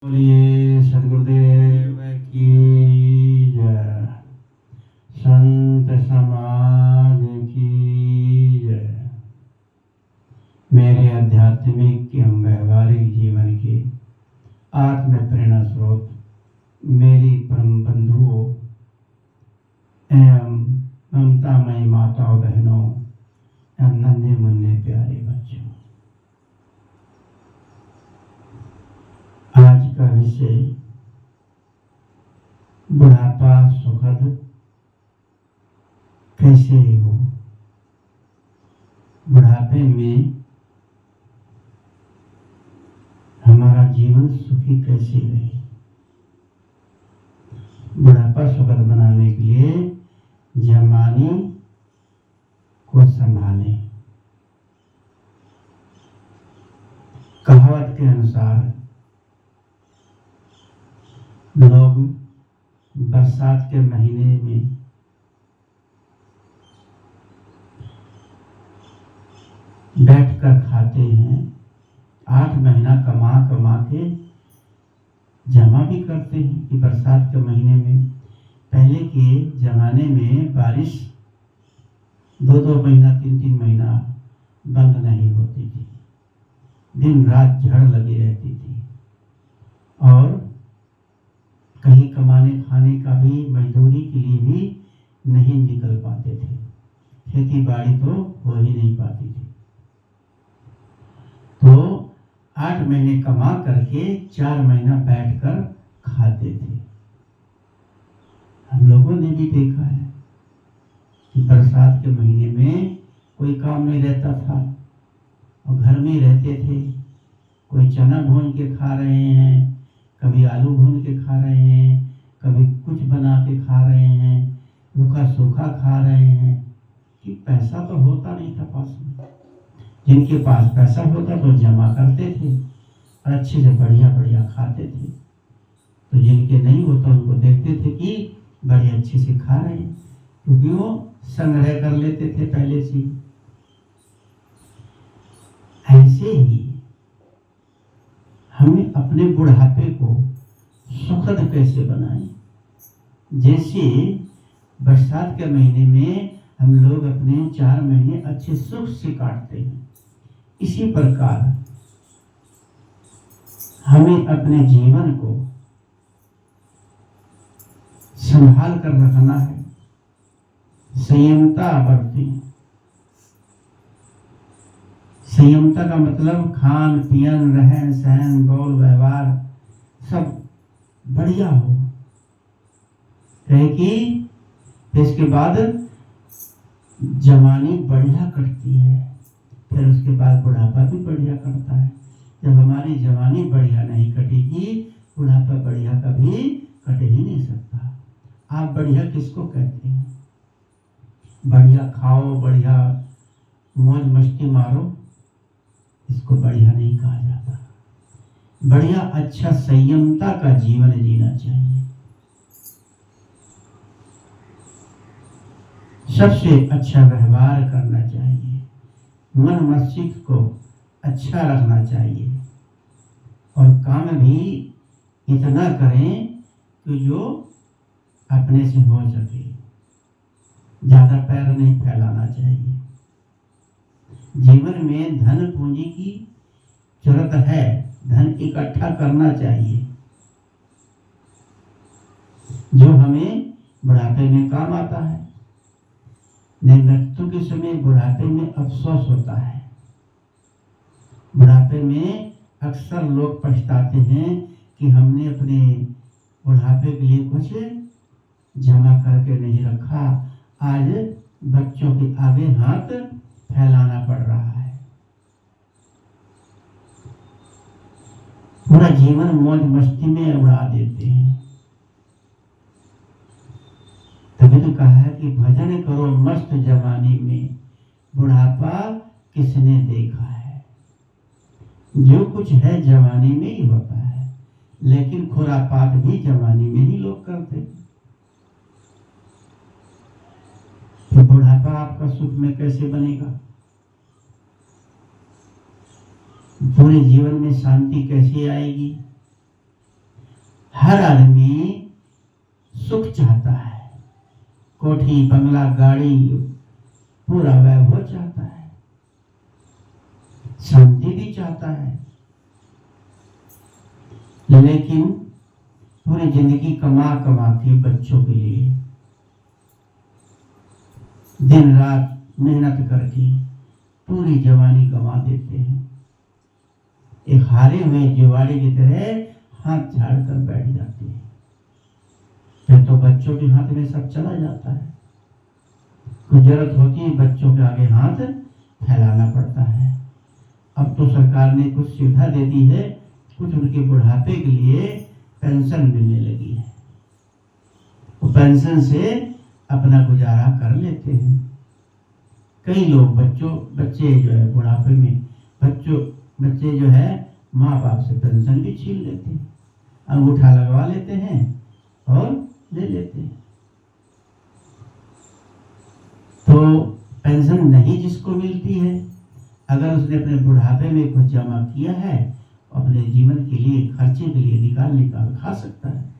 बोलिए सदगुरुदेव की जय, संत समाज की जय। मेरे आध्यात्मिक एवं व्यवहारिक जीवन के आत्म प्रेरणा स्रोत मेरी परम बंधुओं एवं ममतामयी माताओं बहनों एवं नन्हे मुन्ने प्यारे बच्चों, आज का विषय बुढ़ापा सुखद कैसे हो। बुढ़ापे में हमारा जीवन सुखी कैसे रहे। बुढ़ापा सुखद बनाने के लिए जवानी को संभालें। कहावत के अनुसार लोग बरसात के महीने में बैठकर खाते हैं, 8 महीना कमा कमा के जमा भी करते हैं कि बरसात के महीने में। पहले के जमाने में बारिश 2-2 महीना 3-3 महीना बंद नहीं होती थी, दिन रात झड़ लगी रहती थी और कहीं कमाने खाने का भी, मजदूरी के लिए भी नहीं निकल पाते थे। खेती बाड़ी तो हो ही नहीं पाती थी। तो 8 महीने कमा करके 4 महीना बैठकर खाते थे। हम लोगों ने भी देखा है कि बरसात के महीने में कोई काम नहीं रहता था और घर में रहते थे। कोई चना भून के खा रहे हैं, कभी आलू भून के खा रहे हैं, कभी कुछ बना के खा रहे हैं, रूखा सूखा खा रहे हैं कि पैसा तो होता नहीं था पास में। जिनके पास पैसा होता तो जमा करते थे और अच्छे से बढ़िया बढ़िया खाते थे। तो जिनके नहीं होता उनको देखते थे कि बड़े अच्छे से खा रहे हैं, क्योंकि वो संग्रह कर लेते थे पहले से। ऐसे ही हमें अपने बुढ़ापे को सुखद कैसे बनाएं। जैसे बरसात के महीने में हम लोग अपने 4 महीने अच्छे सुख से काटते हैं, इसी प्रकार हमें अपने जीवन को संभाल कर रखना है। संयमता बरतें। संयमता का मतलब खान पियन, रहन सहन, बोल व्यवहार सब बढ़िया हो रहे कि इसके बाद जवानी बढ़िया कटती है, फिर उसके बाद बुढ़ापा भी बढ़िया कटता है। जब हमारी जवानी बढ़िया नहीं कटेगी, बुढ़ापा बढ़िया कभी कट ही नहीं सकता। आप बढ़िया किसको कहते हैं? बढ़िया खाओ, बढ़िया मौज मस्ती मारो, इसको बढ़िया नहीं कहा जाता। बढ़िया अच्छा संयमता का जीवन जीना चाहिए। सबसे अच्छा व्यवहार करना चाहिए, मन मस्तिष्क को अच्छा रखना चाहिए और काम भी इतना करें कि जो अपने से हो सके। ज्यादा पैर नहीं फैलाना चाहिए। जीवन में धन पूंजी की जरूरत है, धन इकट्ठा करना चाहिए जो हमें बुढ़ापे में काम आता है। नहीं, मृत्यु के समय बुढ़ापे में अफसोस होता है। बुढ़ापे में अक्सर लोग पछताते हैं कि हमने अपने बुढ़ापे के लिए कुछ जमा करके नहीं रखा। आज बच्चों के आगे हाथ फैलाना पड़ रहा है। पूरा जीवन मौज मस्ती में उड़ा देते हैं। तभी तो कहा है कि भजन करो मस्त जवानी में, बुढ़ापा किसने देखा है। जो कुछ है जवानी में ही होता है, लेकिन खुरापात भी जवानी में ही लोग करते हैं। तो बुढ़ापा आपका सुख में कैसे बनेगा? पूरे जीवन में शांति कैसे आएगी? हर आदमी सुख चाहता है, कोठी बंगला गाड़ी पूरा वैभव चाहता है, शांति भी चाहता है, लेकिन पूरी जिंदगी कमा कमा के बच्चों के लिए दिन रात मेहनत करके पूरी जवानी गंवा देते हैं। एक हारे हुए जुआड़ी की तरह हाथ झाड़ कर बैठ जाते हैं। फिर तो बच्चों के हाथ में सब चला जाता है। कुछ जरूरत होती है बच्चों के आगे हाथ फैलाना पड़ता है। अब तो सरकार ने कुछ सुविधा दे दी है, कुछ उनके बुढ़ापे के लिए पेंशन मिलने लगी है। वो पेंशन से अपना गुजारा कर लेते हैं। कई लोग बच्चे जो है बुढ़ापे में बच्चे जो है माँ बाप से पेंशन भी छीन लेते हैं, अंगूठा लगवा लेते हैं और ले लेते हैं। तो पेंशन नहीं जिसको मिलती है, अगर उसने अपने बुढ़ापे में कुछ जमा किया है, अपने जीवन के लिए खर्चे के लिए निकाल खा सकता है,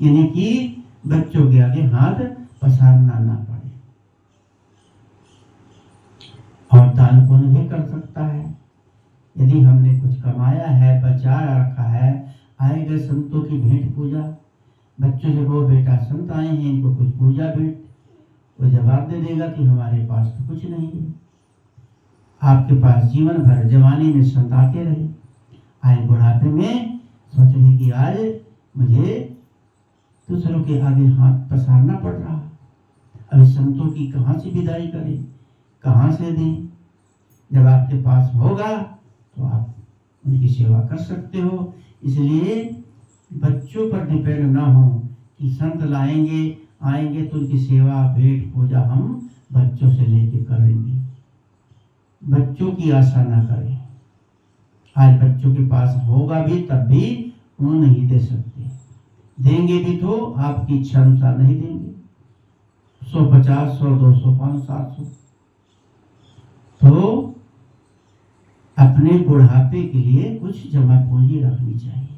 यानी कि बच्चों के आगे हाथ पसारना ना पड़े। और दान पुण्य भी कर सकता है। यदि हमने कुछ कमाया है, बचा रखा है, आएगा संतों की भेंट पूजा, बच्चों से वो बेटा संत आए हैं, इनको कुछ पूजा भेंट, वो जवाब दे देगा कि हमारे पास तो कुछ नहीं है। आपके पास जीवन भर जवानी में संत आते रहे, आए बुढ़ापे में सोचेंगे कि आज मुझे दूसरों के आगे हाथ पसारना पड़ रहा, अभी संतों की कहाँ से विदाई करें, कहाँ से दें। जब आपके पास होगा तो आप उनकी सेवा कर सकते हो। इसलिए बच्चों पर डिपेंड ना हो कि संत आएंगे तो उनकी सेवा भेंट पूजा हम बच्चों से लेके करेंगे। बच्चों की आशा ना करें। आज बच्चों के पास होगा भी तब भी वो नहीं दे सकते, देंगे भी तो आपकी इच्छा अनुसार नहीं देंगे। 150, 100, 200, 500, 700। तो अपने बुढ़ापे के लिए कुछ जमा पूंजी रखनी चाहिए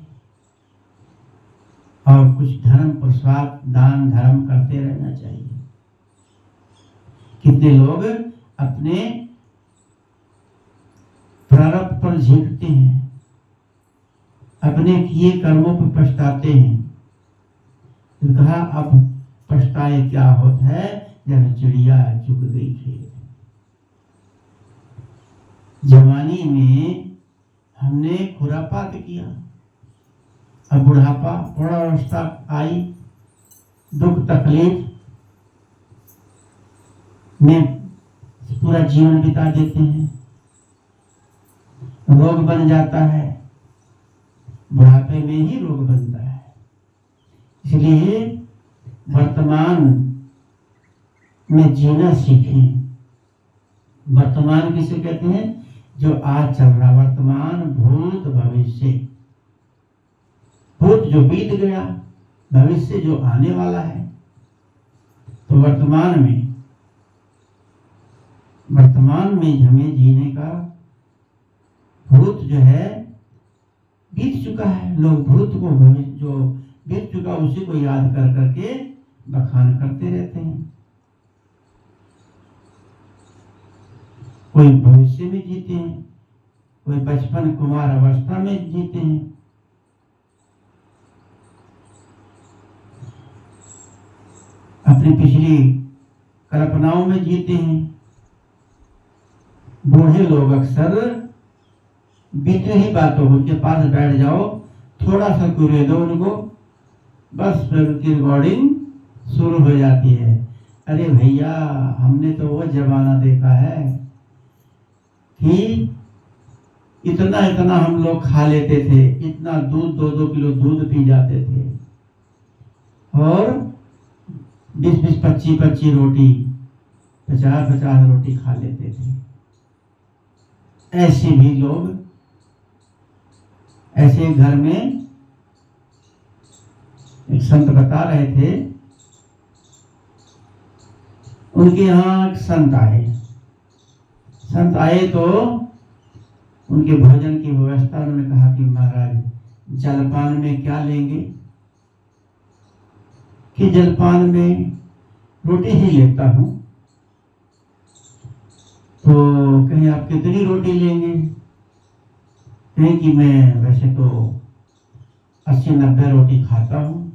और कुछ धर्म प्रसाद दान धर्म करते रहना चाहिए। कितने लोग अपने प्रारब्ध पर झेंकते हैं, अपने किए कर्मों पर पछताते हैं। तो कहा अब पछताए क्या होता है जब चिड़िया चुग गई खेत। जवानी में हमने खुरापात किया, अब बुढ़ापा बुढ़ावस्था आई, दुख तकलीफ में पूरा जीवन बिता देते हैं, रोग बन जाता है, बुढ़ापे में ही रोग बनता है। इसलिए वर्तमान में जीना सीखें। वर्तमान किसे कहते हैं? जो आज चल रहा, वर्तमान भूत भविष्य। भूत जो बीत गया, भविष्य जो आने वाला है। तो वर्तमान में हमें जीने का, भूत जो है बीत चुका है। लोग भूत को, भविष्य जो बीत चुका उसी को याद कर करके बखान करते रहते हैं। कोई भविष्य में जीते हैं, कोई बचपन कुमार अवस्था में जीते हैं। अपनी पिछली कल्पनाओं में जीते हैं। बूढ़े लोग अक्सर बीते ही बातों, उनके पास बैठ जाओ, थोड़ा सा कुरे दो उनको, बस फिर उनकी रिकॉर्डिंग शुरू हो जाती है। अरे भैया, हमने तो वो जमाना देखा है कि इतना हम लोग खा लेते थे, इतना दूध, 2-2 किलो दूध पी जाते थे और 20-20, 25-25 रोटी, 50-50 रोटी खा लेते थे। ऐसे भी लोग, ऐसे घर में एक संत बता रहे थे, उनके यहाँ एक संत आए तो उनके भोजन की व्यवस्था, उन्होंने कहा कि महाराज जलपान में क्या लेंगे? कि जलपान में रोटी ही लेता हूँ। तो कहीं आप कितनी रोटी लेंगे? कहीं कि मैं वैसे तो 80-90 रोटी खाता हूँ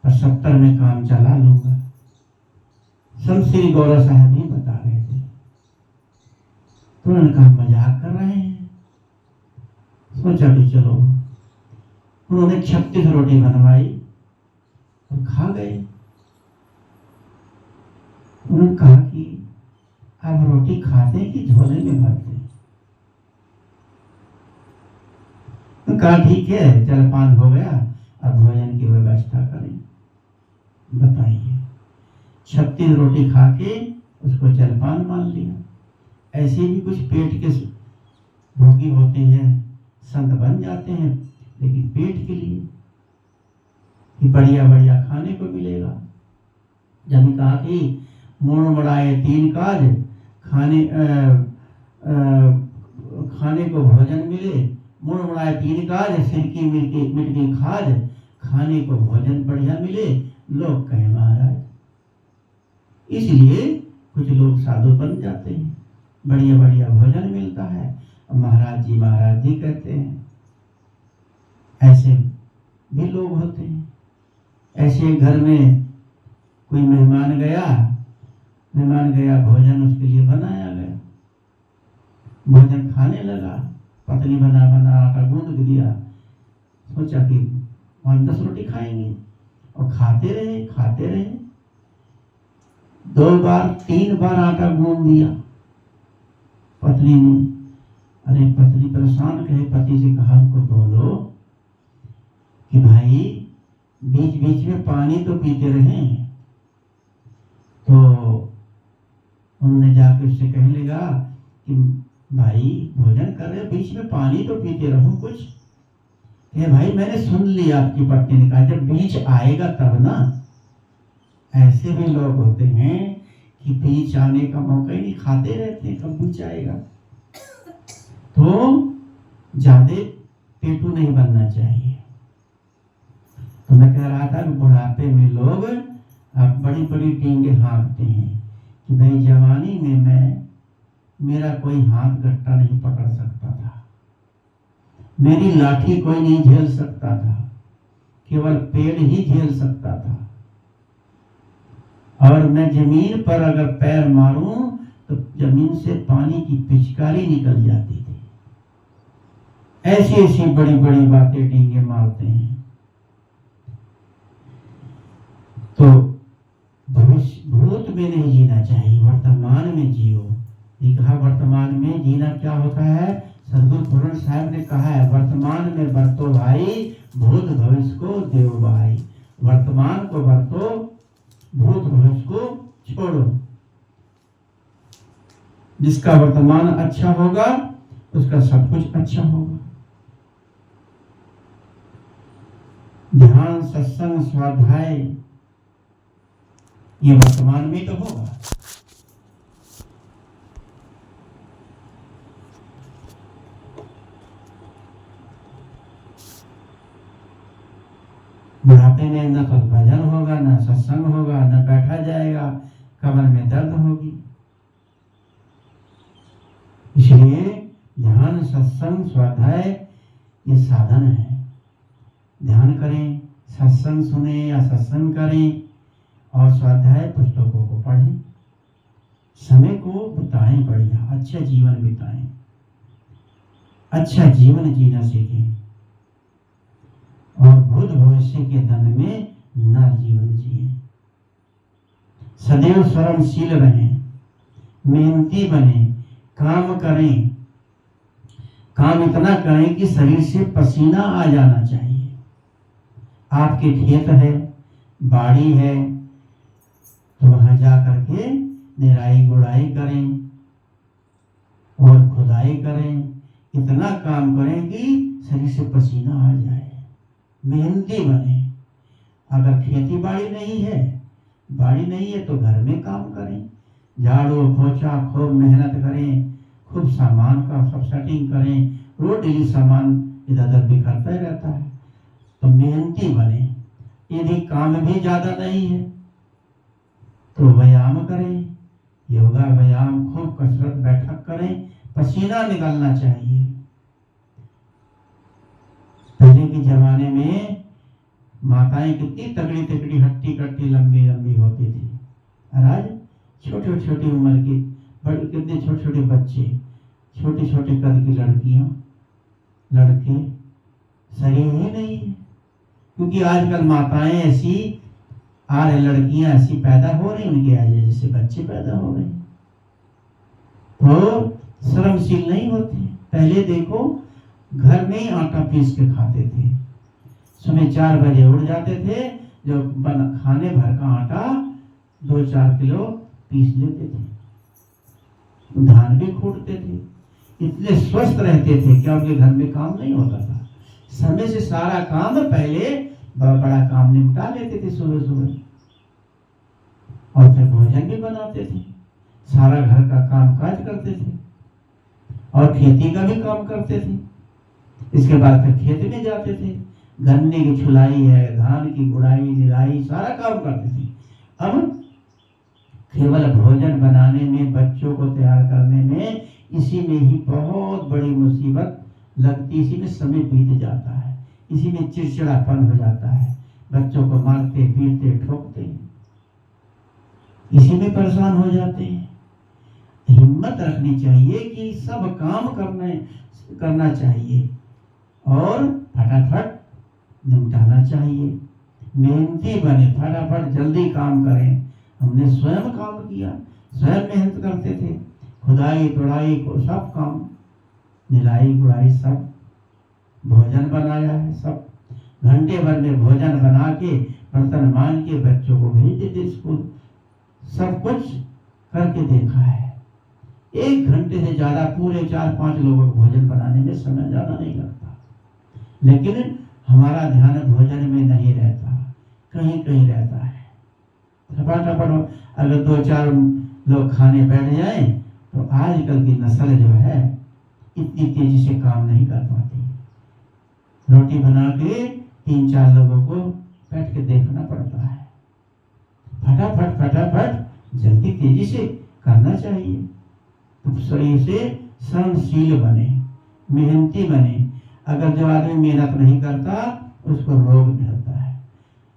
और 70 में काम चला लूंगा। संत श्री गौरव साहब ही बता रहे थे। तो उन्होंने कहा मजाक कर रहे हैं। सोचा कि चलो, उन्होंने 36 रोटी बनवाई और खा गए। उन्होंने कहा कि आप रोटी खाते हैं कि झोले में भरते हैं? तो कहा ठीक है, जलपान हो गया, अब भोजन की व्यवस्था करें। बताइए, 36 रोटी खा के उसको जलपान मान लिया। ऐसे भी कुछ पेट के भोगी होते हैं, संत बन जाते हैं, लेकिन पेट के लिए कि बढ़िया बढ़िया खाने को मिलेगा। जब कहा कि मोड़ बढ़ाए 3 काज, खाने को भोजन मिले, मोड़ बढ़ाए 3 काज, सिरकी मिटकी खाज, खाने को भोजन बढ़िया मिले, लोग कहे महाराज। इसलिए कुछ लोग साधु बन जाते हैं, बढ़िया बढ़िया भोजन मिलता है और महाराज जी कहते हैं। ऐसे भी लोग होते हैं। ऐसे घर में कोई मेहमान गया, भोजन उसके लिए बनाया गया, भोजन खाने लगा, पत्नी बना आटा गूंद दिया, सोचा कि 5-10 रोटी खाएंगे, और खाते रहे। 2 बार 3 बार आटा गूंद दिया पत्नी ने। अरे पत्नी परेशान, कहे पति से कहा उनको बोलो कि भाई बीच बीच में पानी तो पीते रहें। तो उन्होंने जाकर उससे कहने लगा कि भाई भोजन कर रहे, बीच में पानी तो पीते रहो कुछ। भाई मैंने सुन लिया, आपकी पत्नी ने कहा जब बीच आएगा तब ना। ऐसे भी लोग होते हैं कि बीच आने का मौका ही नहीं, खाते रहते हैं, कब बीच आएगा। तो ज्यादा पेटू नहीं बनना चाहिए। तो मैं कह रहा था कि बुढ़ापे में लोग अब बड़ी बड़ी टींगे हाँकते हैं कि भाई जवानी में मेरा कोई हाथ गट्टा नहीं पकड़ सकता था, मेरी लाठी कोई नहीं झेल सकता था, केवल पेड़ ही झेल सकता था, और मैं जमीन पर अगर पैर मारूं तो जमीन से पानी की पिचकारी निकल जाती थी। ऐसी ऐसी बड़ी बड़ी बातें टींगे मारते हैं। तो भूत में नहीं जीना चाहिए, वर्तमान में जियो। ये कहा वर्तमान में जीना क्या होता है? सदगुरु पूर्ण साहब ने कहा है, वर्तमान में बरतो भाई, भूत भविष्य को देव भाई। वर्तमान को बरतो, भूत भविष्य को छोड़ो। जिसका वर्तमान अच्छा होगा उसका सब कुछ अच्छा होगा। ध्यान, सत्संग, स्वाध्याय ये वर्तमान में तो होगा। बुढ़ापे में न तो भजन होगा, न सत्संग होगा, न बैठा जाएगा, कमर में दर्द होगी। इसलिए ध्यान, सत्संग, स्वाध्याय ये साधन है। ध्यान करें, सत्संग सुने या सत्संग करें, और स्वाध्याय पुस्तकों को पढ़ें, समय को बिताएं, बढ़िया अच्छा जीवन बिताएं, अच्छा जीवन जीना सीखें, और भूत भविष्य के दंड में न जीवन जिए। सदैव स्वरमशील रहें, मेहनती बने, काम करें, काम इतना करें कि शरीर से पसीना आ जाना चाहिए। आपके खेत है, बाड़ी है, तो वहां जा करके निराई गुड़ाई करें और खुदाई करें, इतना काम करें कि शरीर से पसीना आ जाए, मेहनती बने। अगर खेती बाड़ी नहीं है तो घर में काम करें, झाड़ू पोछा खूब मेहनत करें, खूब सामान का सब सेटिंग करें। रोज डेली सामान इधर उधर बिखरता ही रहता है, तो मेहनती बने। यदि काम भी ज्यादा नहीं है तो व्यायाम करें, योगा व्यायाम खूब कसरत बैठक करें, पसीना निकलना चाहिए। पहले के जमाने में माताएं कितनी तगड़ी तगड़ी हट्टी कट्टी लंबी लंबी होती थी, और आज छोटे छोटी उम्र की बड़े कितने छोटे छोटे बच्चे, छोटे छोटे कद की लड़कियां लड़के, शरीर ही नहीं है। क्योंकि आजकल माताएं ऐसी आ रही, लड़कियां ऐसी पैदा हो रही, उनके आज जैसे बच्चे पैदा हो रहे, तो श्रमशील नहीं होते। पहले देखो घर में ही आटा पीस के खाते थे, सुबह 4 बजे उठ जाते थे, जो खाने भर का आटा 2-4 किलो पीस लेते थे, धान भी कूटते थे, इतने स्वस्थ रहते थे कि उनके घर में काम नहीं होता था। समय से सारा काम पहले बड़ा काम निपटा लेते थे सुबह सुबह, और फिर भोजन भी बनाते थे, सारा घर का काम काज करते थे, और खेती का भी काम करते थे। इसके बाद फिर खेत में जाते थे, गन्ने की छुलाई है, धान की गुड़ाई निराई सारा काम करते थे। अब केवल भोजन बनाने में, बच्चों को तैयार करने में, इसी में ही बहुत बड़ी मुसीबत लगती, इसी में समय बीत जाता है, इसी में चिड़चिड़ापन हो जाता है, बच्चों को मारते पीटते ठोकते इसी में परेशान हो जाते हैं। हिम्मत रखनी चाहिए कि सब काम करना चाहिए और फटाफट निपटाना चाहिए, मेहनती बने, फटाफट जल्दी काम करें। हमने स्वयं काम किया, स्वयं मेहनत करते थे, खुदाई तोड़ाई को सब काम, निराई गुड़ाई सब, भोजन बनाया है, सब घंटे भर में भोजन बना के बर्तन मान के बच्चों को भेज देते स्कूल, सब कुछ करके देखा है। 1 घंटे से ज्यादा पूरे 4-5 लोगों को भोजन बनाने में समय ज्यादा नहीं लगता, लेकिन हमारा ध्यान भोजन में नहीं रहता, कहीं कहीं रहता है। टपाटप अगर 2-4 लोग खाने बैठ जाएं तो आजकल की नस्ल जो है इतनी तेजी से काम नहीं कर पाती। रोटी बना के 3-4 लोगों को बैठ के देखना पड़ता है, फटाफट फटाफट जल्दी तेजी से करना चाहिए। तो सही से श्रमशील बने, मेहनती बने। अगर जो आदमी मेहनत नहीं करता उसको रोग मिलता है।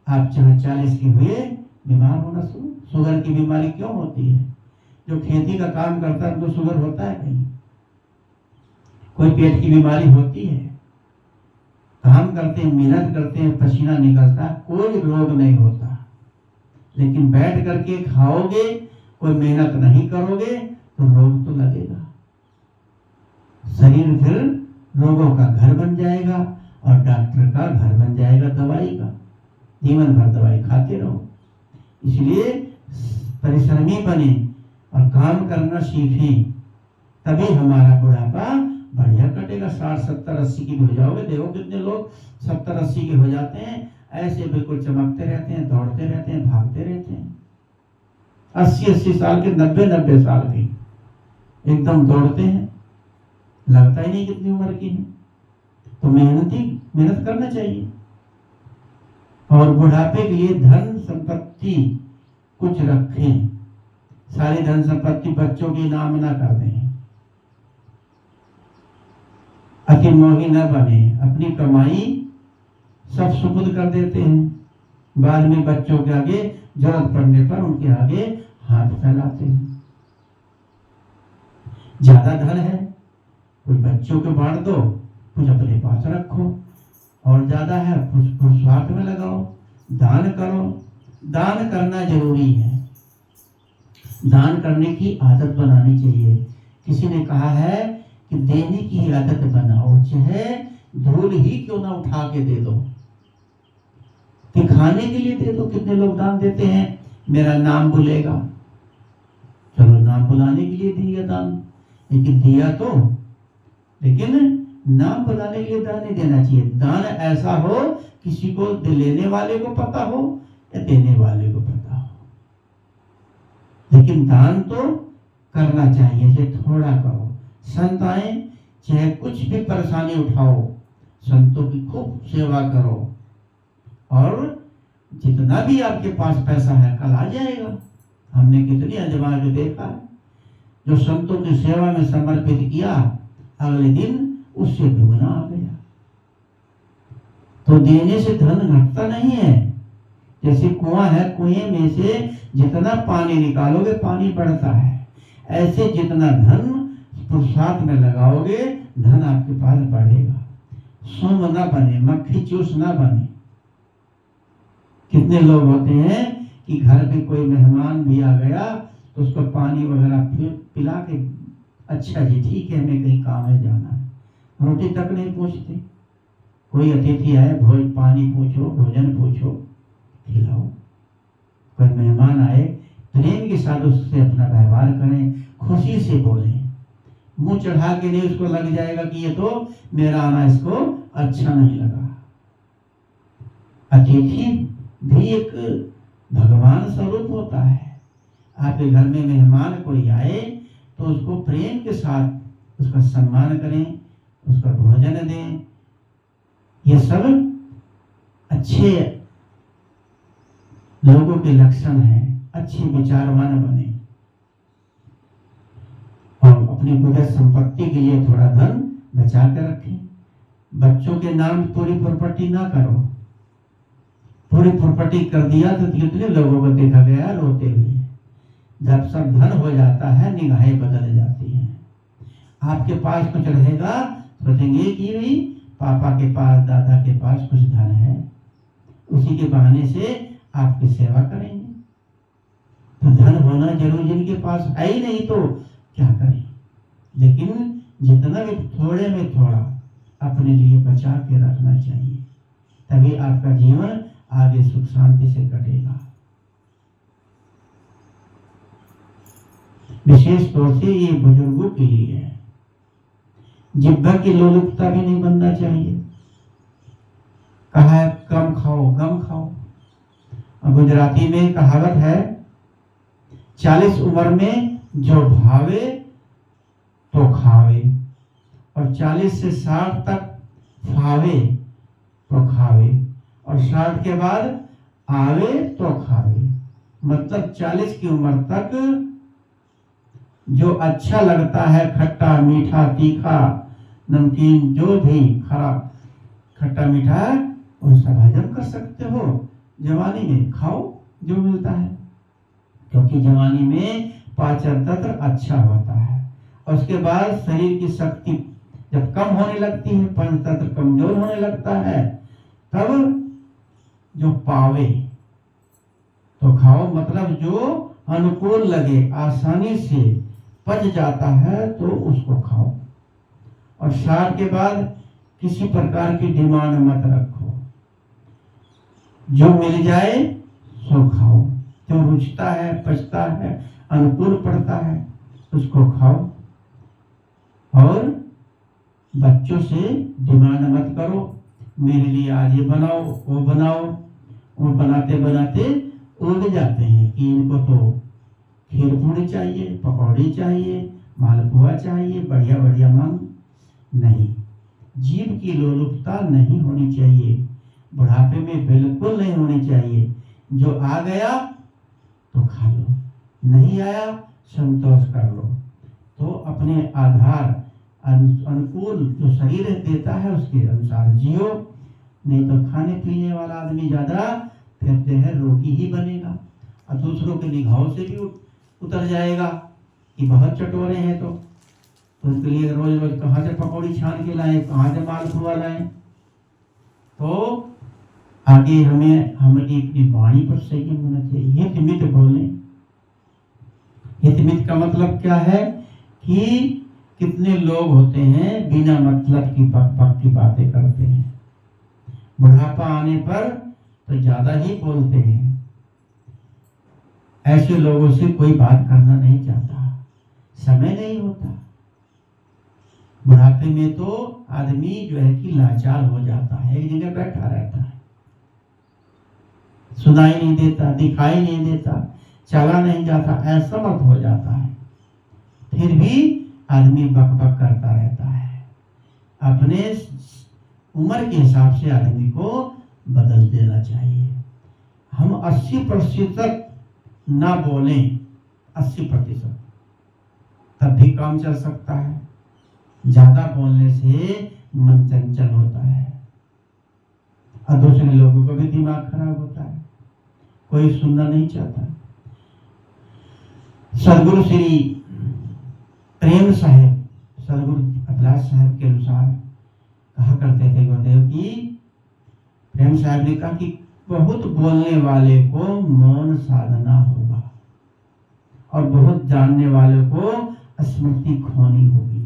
आप चाहे 40 के हुए बीमार होना शुगर की बीमारी क्यों होती है? जो खेती का काम करता है उनको शुगर होता है कहीं? कोई पेट की बीमारी होती है? काम करते हैं, मेहनत करते हैं, पसीना निकलता, कोई रोग नहीं होता। लेकिन बैठ करके खाओगे, कोई मेहनत नहीं करोगे तो रोग तो लगेगा। शरीर फिर रोगों का घर बन जाएगा और डॉक्टर का घर बन जाएगा दवाई का, जीवन भर दवाई खाते रहो। इसलिए परिश्रमी बने और काम करना सीखें, तभी हमारा बुढ़ापा बढ़िया कटेगा। 60, 70, 80 की भी हो जाओगे। देखो कितने लोग 70, 80 के हो जाते हैं, ऐसे बिल्कुल चमकते रहते हैं, दौड़ते रहते हैं, भागते रहते हैं। 80, 80 साल के, 90, 90 साल के एकदम दौड़ते हैं, लगता ही नहीं कितनी उम्र की है। तो मेहनत करना चाहिए। और बुढ़ापे के लिए धन संपत्ति कुछ रखें, सारी धन संपत्ति बच्चों के नाम ना कर दें, अति मोही न बने, अपनी कमाई सब सुपुर्द कर देते हैं, बाद में बच्चों के आगे जरूरत पड़ने पर उनके आगे हाथ फैलाते हैं। ज्यादा धन है, कुछ बच्चों को बांट दो, कुछ अपने पास रखो, और ज्यादा है कुछ स्वार्थ में लगाओ, दान करो। दान करना जरूरी है, दान करने की आदत बनानी चाहिए। किसी ने कहा है कि देने की आदत बनाओ, चाहे धूल ही क्यों ना उठा के दे दो, दिखाने के लिए दे दो। कितने लोग दान देते हैं, मेरा नाम बुलेगा, चलो नाम बुलाने के लिए दिया दान, लेकिन दिया तो, लेकिन नाम बुलाने के लिए दान नहीं देना चाहिए। दान ऐसा हो किसी को लेने वाले को पता हो या देने वाले को पता हो, लेकिन दान तो करना चाहिए, चाहे थोड़ा करो। संत आए, चाहे कुछ भी परेशानी उठाओ, संतों की खूब सेवा करो और जितना भी आपके पास पैसा है कल आ जाएगा। हमने कितनी अजमा के देखा है, जो संतों की सेवा में समर्पित किया अगले दिन उससे दुगना आ गया। तो देने से धन घटता नहीं है। जैसे कुआं है, कुएं में से जितना पानी निकालोगे पानी बढ़ता है, ऐसे जितना धन पुरुषार्थ में लगाओगे धन आपके पास बढ़ेगा। सोम ना बने, मक्खी चूस ना बने। कितने लोग होते हैं कि घर पे कोई मेहमान भी आ गया तो उसको पानी वगैरह पिला के, अच्छा जी ठीक है हमें कहीं काम है जाना है, रोटी तक नहीं पूछते। कोई अतिथि आए पानी पूछो, भोजन पूछो, खिलाओ। कोई मेहमान आए प्रेम के साथ उससे अपना व्यवहार करें, खुशी से बोलें। मुंह चढ़ा के नहीं, उसको लग जाएगा कि ये तो मेरा आना इसको अच्छा नहीं लगा। अतिथि भी एक भगवान स्वरूप होता है। आपके घर में मेहमान कोई आए तो उसको प्रेम के साथ उसका सम्मान करें, उसका भोजन दें। ये सब अच्छे लोगों के लक्षण हैं। अच्छे विचारवान बने और अपनी भूगत संपत्ति के लिए थोड़ा धन बचा कर रखें। बच्चों के नाम पूरी प्रॉपर्टी ना करो। पूरी प्रॉपर्टी कर दिया तो कितने लोगों को देखा गया रोते हुए। जब सब धन हो जाता है निगाहें बदल जाती हैं। आपके पास कुछ रहेगा सोचेंगे कि भाई पापा के पास, दादा के पास कुछ धन है, उसी के बहाने से आपकी सेवा करेंगे। तो धन होना जरूरी, जिनके पास है ही नहीं तो क्या करें। लेकिन जितना भी थोड़े में थोड़ा अपने लिए बचा के रखना चाहिए, तभी आपका जीवन आगे सुख शांति से कटेगा। विशेष तौर से ये बुजुर्गों के लिए है। जिह्वा की लोलुपता भी नहीं बनना चाहिए। कहा है कम खाओ गम खाओ। और गुजराती में कहावत है 40 उम्र में जो भावे तो खावे, और 40 से 60 तक फावे तो खावे, और 60 के बाद आवे तो खावे। मतलब 40 की उम्र तक जो अच्छा लगता है, खट्टा मीठा तीखा नमकीन जो भी खट्टा मीठा है वो सब हजम कर सकते हो। जवानी में खाओ जो मिलता है, क्योंकि जवानी में पाचन तंत्र अच्छा होता है। और उसके बाद शरीर की शक्ति जब कम होने लगती है, पंच तंत्र कमजोर होने लगता है, तब जो पावे तो खाओ। मतलब जो अनुकूल लगे, आसानी से पच जाता है तो उसको खाओ। और 60 के बाद किसी प्रकार की डिमांड मत रखो। जो मिल जाए सो खाओ, जो रुचता है, पचता है, अनुकूल पड़ता है उसको खाओ। और बच्चों से डिमांड मत करो, मेरे लिए आज ये बनाओ वो बनाओ। वो बनाते बनाते उलझ जाते हैं कि इनको तो खीर पूड़ी चाहिए, पकौड़ी चाहिए, मालपुआ चाहिए, बढ़िया बढ़िया मांग। नहीं, जीभ की लोलुपता नहीं होनी चाहिए, बुढ़ापे में बिल्कुल नहीं होनी चाहिए। जो आ गया तो खा लो, नहीं आया संतोष कर लो। तो अपने आधार अनुकूल जो शरीर देता है उसके अनुसार जियो। नहीं तो खाने पीने वाला आदमी ज्यादा कहते हैं रोगी ही बनेगा, और दूसरों के निगाहों से भी उतर जाएगा कि बहुत चटोरे हैं। तो उसके लिए रोज रोज कहाँ से पकौड़ी छान के लाएं, कहाँ से मालपुआ लाएं। तो आगे हमें हमारी अपनी वाणी पर संयम होना चाहिए। हितमित बोलें। हितमित का मतलब क्या है कि कितने लोग होते हैं बिना मतलब की बक की बातें करते हैं। बुढ़ापा आने पर तो ज्यादा ही बोलते हैं। ऐसे लोगों से कोई बात करना नहीं चाहता, समय नहीं होता। बुढ़ापे में तो आदमी जो है कि लाचार हो जाता है, एक जगह बैठा रहता है, सुनाई नहीं देता, दिखाई नहीं देता, चला नहीं जाता, असमर्थ हो जाता है। फिर भी आदमी बक बक करता रहता है। अपने उम्र के हिसाब से आदमी को बदल देना चाहिए। हम हम 80% ना बोलें, 80%, तब भी काम चल सकता है। ज्यादा बोलने से मन चंचल होता है और दूसरे लोगों का भी दिमाग खराब होता है, कोई सुनना नहीं चाहता। सदगुरु श्री प्रेम साहब, सदगुरु अभिलाष साहब के अनुसार कहा करते थे गुरुदेव की, प्रेम साहब ने कहा कि बहुत बोलने वाले को मौन साधना होगा और बहुत जानने वाले को स्मृति खोनी होगी।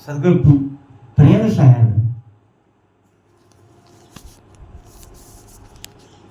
सदगुरु